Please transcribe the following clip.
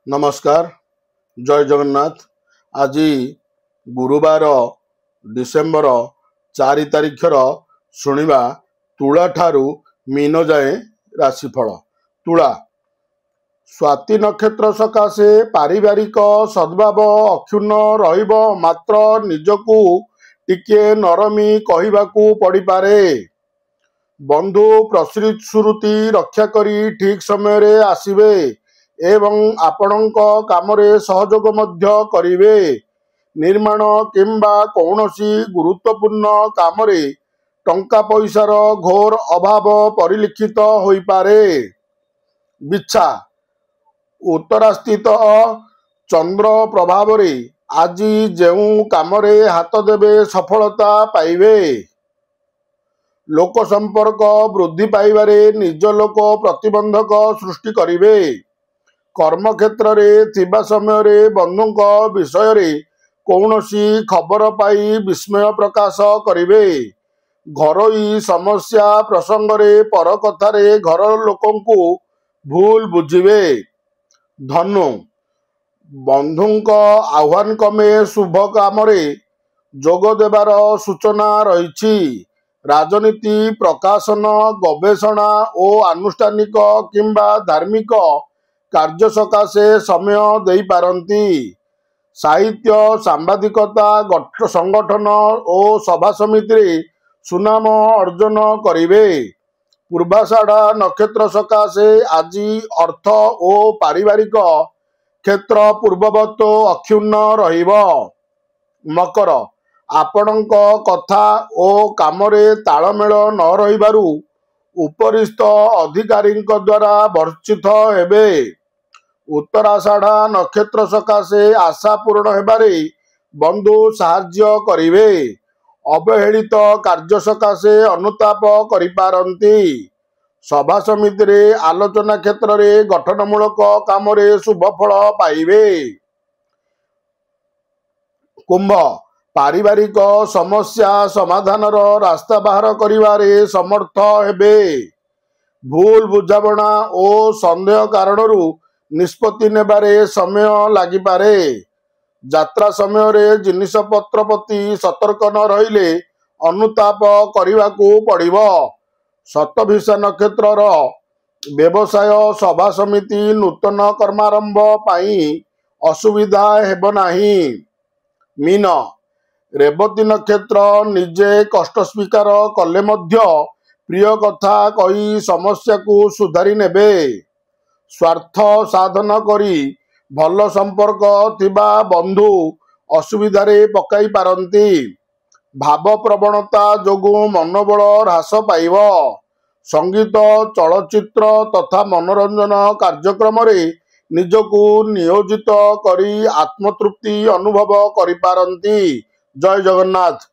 नमस्कार। जय जगन्नाथ। आज गुरुवार डिसेम्बर 4 तारिखर शुणिबा तुला ठारू मीन जाए राशिफल। तुला स्वाति नक्षत्र सकाशे पारिवारिक सद्भाव अक्षुण्ण रहिब, मात्र निजकू टिके नरमी कहिबाकू पड़िपारे। बंधु प्रतिश्रुति रक्षा करी ठीक समय रे आसिबे एवं आपणक कामरे सहयोग मध्य करिवे। निर्माण किंबा कौनसी गुरुत्वपूर्ण कामरे टंका पैसार घोर अभाव परिलक्षित होई पारे। बिच्छा उत्तरास्थित चंद्र प्रभाव रे आज जेउ कामरे हाथ देवे सफलता पाइबे। लोक संपर्क वृद्धि पाइबारे निज लोक प्रतिबंधक सृष्टि करिवे। कर्म क्षेत्र रे थिबा समय रे बंधुक विषय रे कौनसी खबर पाई विस्मय प्रकाश करिवे। घरोई समस्या प्रसंग रे पर कथारे घर लोकंकु भूल बुझिवे। धनु बंधुक आह्वान कमे शुभ कामरे जोग देवार सूचना रहिछि। राजनीति प्रकाशन गवेषणा और आनुष्ठानिक किंबा धार्मिक कार्य सकाशे समय देई पारंती। साहित्य सांबादिकता संगठन और सभा समिति रे सुनाम अर्जन करिवे। पूर्वाषाढ़ा नक्षत्र सकाशे आज अर्थ और पारिवारिक क्षेत्र पूर्ववत अक्षुण्ण रहिब। मकर आपणक कथा और कामरे तालमेल न रहिबारु उपरिस्थ अधिकारी द्वारा वर्चित हेबे। उत्तराषाढ़ा नक्षत्र सकाशे आशा पूर्ण हेबारे बंधु साहाय्य करिवे। अवहेलित कार्य सकाशे अनुताप करिपारंती। सभा समिति रे आलोचना क्षेत्र रे गठनमूलक कामरे शुभ फल पाइबे। कुंभ पारिवारिक समस्या समाधानर रास्ता बाहर करिवारे समर्थ हेबे। भूल बुझामणा और संदेह कारणरू निष्पत्ति नेबारे समय लागिपारे। यात्रा समय रे जिनिस पत्र प्रति सतर्क न रहिले अनुताप करिवाकू पड़िबो। शतभिषा नक्षत्रर व्यवसाय सभा समिति नूतन कर्मारंभ पाई असुविधा हेब नाही। मीन रेवती नक्षत्र निजे कष्ट स्वीकार कले मध्य प्रिय कथा कही समस्या को सुधारी नेबे। स्वार्थ साधन करी भल संपर्क थिबा बंधु असुविधा रे पकाई पारंती। भाव प्रवणता जोगु मनोबल ह्रास पाइब। संगीत चलचित्र तथा मनोरंजन कार्यक्रम रे निजकू नियोजित करी आत्मतृप्ति अनुभव करि पारंती। जय जगन्नाथ।